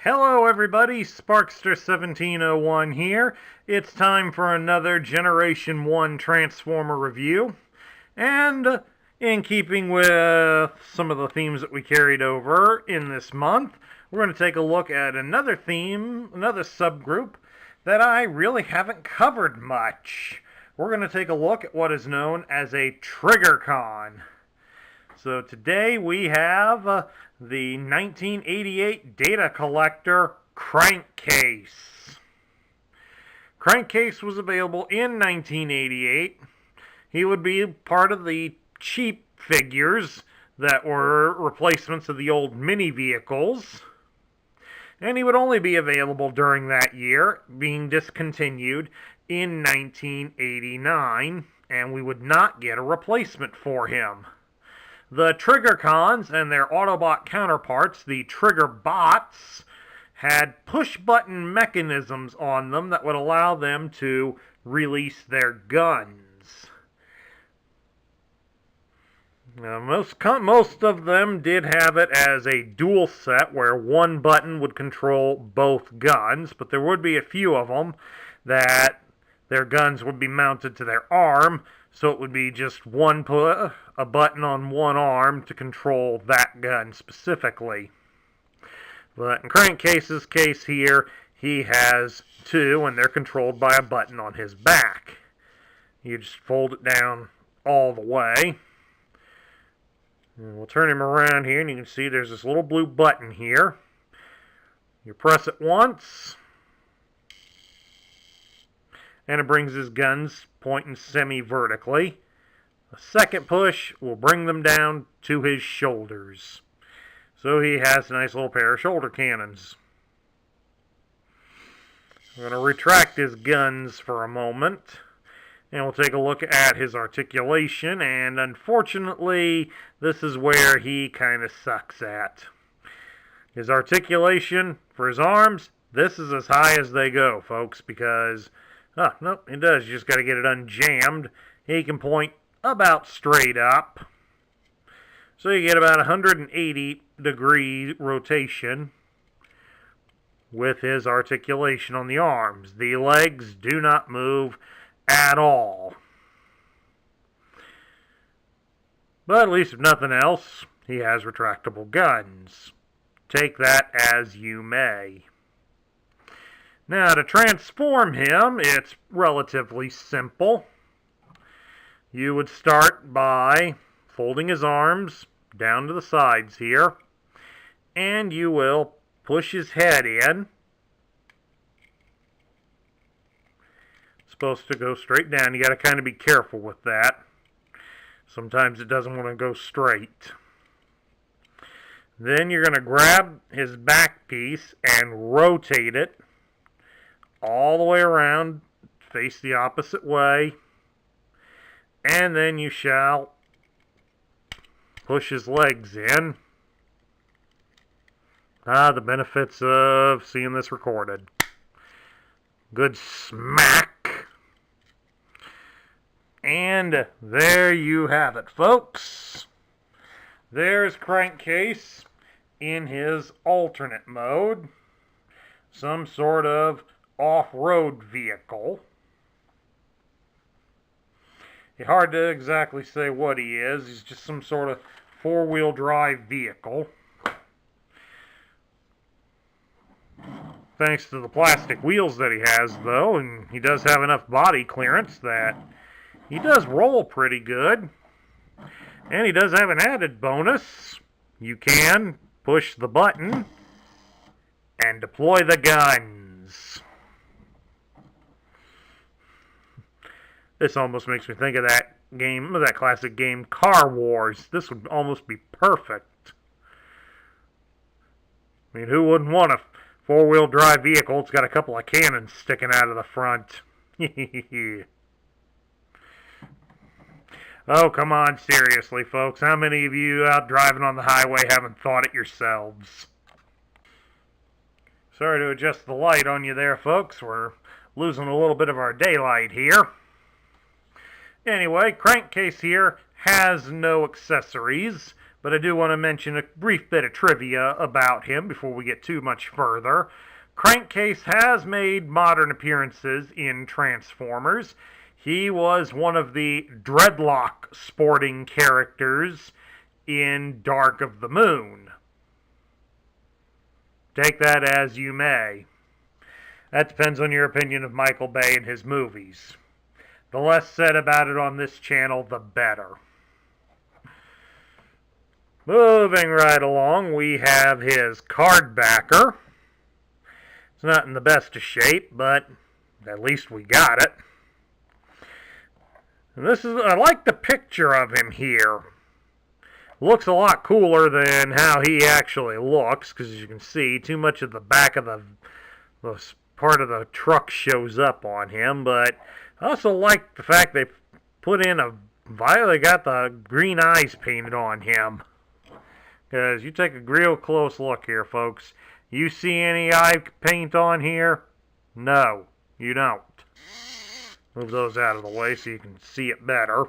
Hello everybody, Sparkster1701 here. It's time for another Generation 1 Transformer review. And in keeping with some of the themes that we carried over in this month, we're going to take a look at another theme, another subgroup that I really haven't covered much. We're going to take a look at what is known as a trigger con. So today we have the 1988 data collector Crankcase. Crankcase was available in 1988. He would be part of the cheap figures that were replacements of the old mini vehicles. And he would only be available during that year, being discontinued in 1989, and we would not get a replacement for him. The Trigger Cons and their Autobot counterparts, the Trigger Bots, had push-button mechanisms on them that would allow them to release their guns. Now, most of them did have it as a dual set where one button would control both guns, but there would be a few of them that their guns would be mounted to their arm, so it would be just a button on one arm to control that gun specifically. But in Crankcase's case here, he has two, and they're controlled by a button on his back. You just fold it down all the way. And we'll turn him around here, and you can see there's this little blue button here. You press it once, and it brings his guns pointing semi-vertically. A second push will bring them down to his shoulders. So he has a nice little pair of shoulder cannons. I'm going to retract his guns for a moment, and we'll take a look at his articulation, and unfortunately, this is where he kind of sucks at. His articulation for his arms, this is as high as they go, folks, because nope, it does. You just got to get it unjammed. He can point about straight up. So you get about 180-degree rotation with his articulation on the arms. The legs do not move at all. But at least if nothing else, he has retractable guns. Take that as you may. Now, to transform him, it's relatively simple. You would start by folding his arms down to the sides here, and you will push his head in. It's supposed to go straight down. You got to kind of be careful with that. Sometimes it doesn't want to go straight. Then you're going to grab his back piece and rotate it all the way around, face the opposite way, and then you shall push his legs in. The benefits of seeing this recorded. Good smack. And there you have it, folks. There's Crankcase in his alternate mode. Some sort of off-road vehicle. It's hard to exactly say what he is. He's just some sort of four-wheel drive vehicle. Thanks to the plastic wheels that he has, though, and he does have enough body clearance that he does roll pretty good. And he does have an added bonus. You can push the button and deploy the guns. This almost makes me think of that game, that classic game, Car Wars. This would almost be perfect. I mean, who wouldn't want a four-wheel drive vehicle? It's got a couple of cannons sticking out of the front. Oh, come on, seriously, folks. How many of you out driving on the highway haven't thought it yourselves? Sorry to adjust the light on you there, folks. We're losing a little bit of our daylight here. Anyway, Crankcase here has no accessories, but I do want to mention a brief bit of trivia about him before we get too much further. Crankcase has made modern appearances in Transformers. He was one of the dreadlock sporting characters in Dark of the Moon. Take that as you may. That depends on your opinion of Michael Bay and his movies. The less said about it on this channel, the better. Moving right along, we have his card backer. It's not in the best of shape, but at least we got it. And I like the picture of him here. Looks a lot cooler than how he actually looks, because as you can see, too much of the back of the part of the truck shows up on him, but I also like the fact they put in they got the green eyes painted on him. Because you take a real close look here, folks. You see any eye paint on here? No, you don't. Move those out of the way so you can see it better.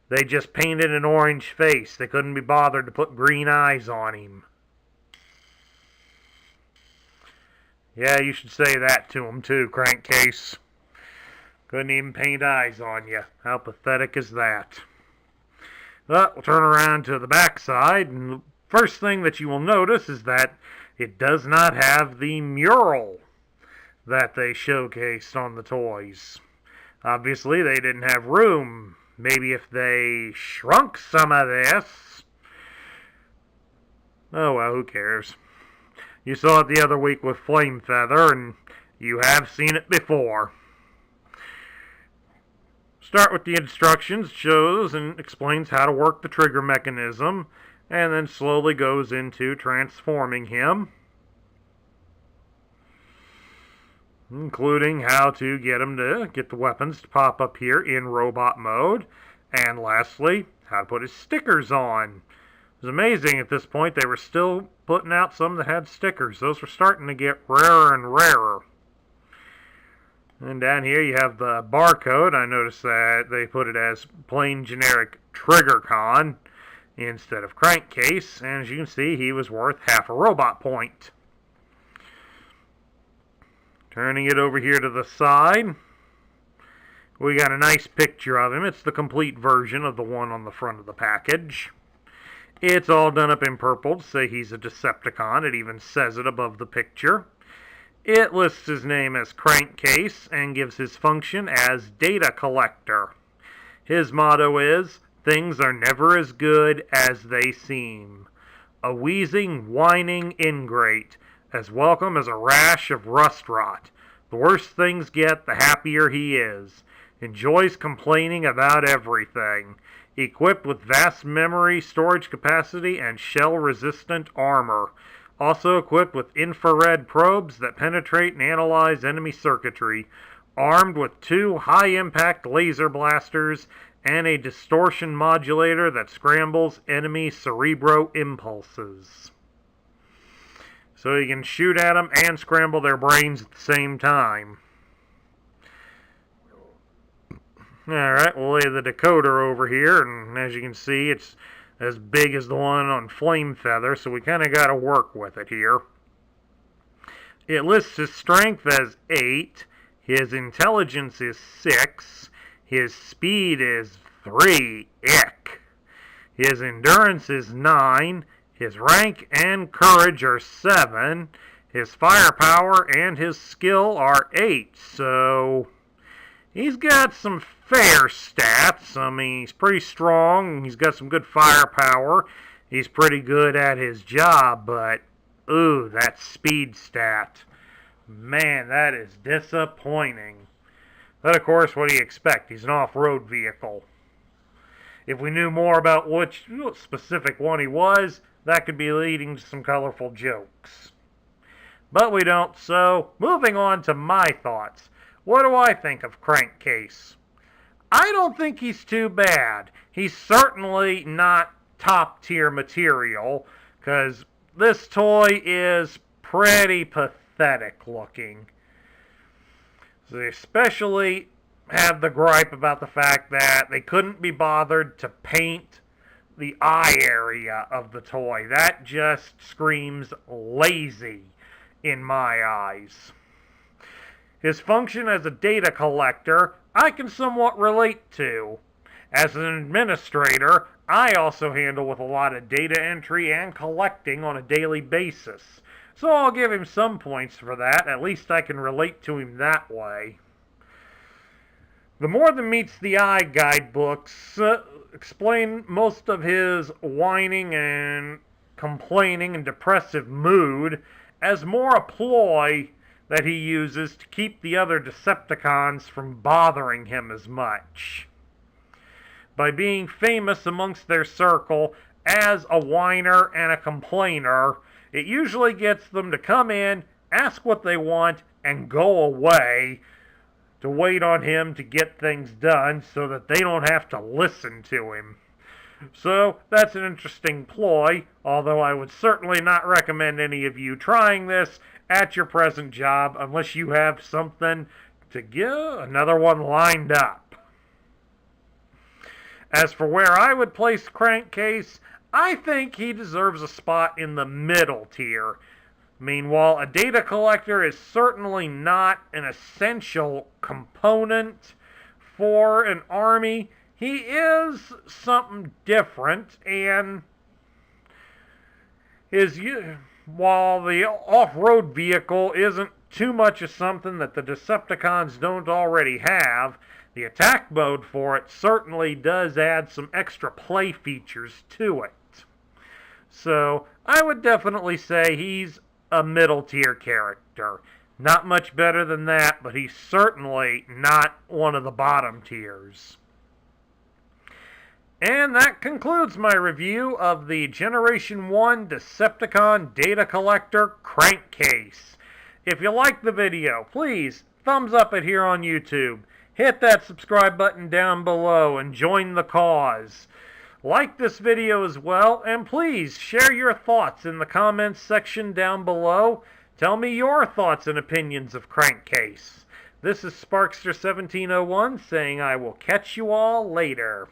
They just painted an orange face. They couldn't be bothered to put green eyes on him. Yeah, you should say that to him too, Crankcase. Couldn't even paint eyes on you. How pathetic is that? But we'll turn around to the back side, and the first thing that you will notice is that it does not have the mural that they showcased on the toys. Obviously, they didn't have room. Maybe if they shrunk some of this. Oh well, who cares? You saw it the other week with Flame Feather, and you have seen it before. Start with the instructions, shows and explains how to work the trigger mechanism, and then slowly goes into transforming him, including how to get him to get the weapons to pop up here in robot mode, and lastly, how to put his stickers on. It was amazing at this point they were still putting out some that had stickers. Those were starting to get rarer and rarer. And down here you have the barcode. I noticed that they put it as plain generic TriggerCon instead of Crankcase. And as you can see, he was worth half a robot point. Turning it over here to the side, we got a nice picture of him. It's the complete version of the one on the front of the package. It's all done up in purple to say he's a Decepticon. It even says it above the picture. It lists his name as Crankcase and gives his function as Data Collector. His motto is, "Things are never as good as they seem. A wheezing, whining ingrate, as welcome as a rash of rust rot. The worse things get, the happier he is. Enjoys complaining about everything. Equipped with vast memory storage capacity and shell-resistant armor. Also equipped with infrared probes that penetrate and analyze enemy circuitry. Armed with 2 high-impact laser blasters and a distortion modulator that scrambles enemy cerebro impulses." So you can shoot at them and scramble their brains at the same time. Alright, we'll lay the decoder over here, and as you can see, it's as big as the one on Flame Feather, so we kind of got to work with it here. It lists his strength as 8, his intelligence is 6, his speed is 3, ick. His endurance is 9, his rank and courage are 7, his firepower and his skill are 8, so he's got some fair stats. I mean, he's pretty strong, he's got some good firepower, he's pretty good at his job, but, ooh, that speed stat. Man, that is disappointing. But of course, what do you expect? He's an off-road vehicle. If we knew more about which specific one he was, that could be leading to some colorful jokes. But we don't, so moving on to my thoughts. What do I think of Crankcase? I don't think he's too bad. He's certainly not top-tier material, because this toy is pretty pathetic looking. They especially have the gripe about the fact that they couldn't be bothered to paint the eye area of the toy. That just screams lazy in my eyes. His function as a data collector, I can somewhat relate to. As an administrator, I also handle with a lot of data entry and collecting on a daily basis. So I'll give him some points for that. At least I can relate to him that way. The More Than Meets the Eye guidebooks explain most of his whining and complaining and depressive mood as more a ploy that he uses to keep the other Decepticons from bothering him as much. By being famous amongst their circle as a whiner and a complainer, it usually gets them to come in, ask what they want, and go away to wait on him to get things done so that they don't have to listen to him. So that's an interesting ploy, although I would certainly not recommend any of you trying this at your present job unless you have something to get another one lined up. As for where I would place Crankcase, I think he deserves a spot in the middle tier. Meanwhile, a data collector is certainly not an essential component for an army. He is something different, and while the off-road vehicle isn't too much of something that the Decepticons don't already have, the attack mode for it certainly does add some extra play features to it. So I would definitely say he's a middle tier character. Not much better than that, but he's certainly not one of the bottom tiers. And that concludes my review of the Generation 1 Decepticon Data Collector Crankcase. If you liked the video, please thumbs up it here on YouTube. Hit that subscribe button down below and join the cause. Like this video as well, and please share your thoughts in the comments section down below. Tell me your thoughts and opinions of Crankcase. This is Sparkster1701 saying I will catch you all later.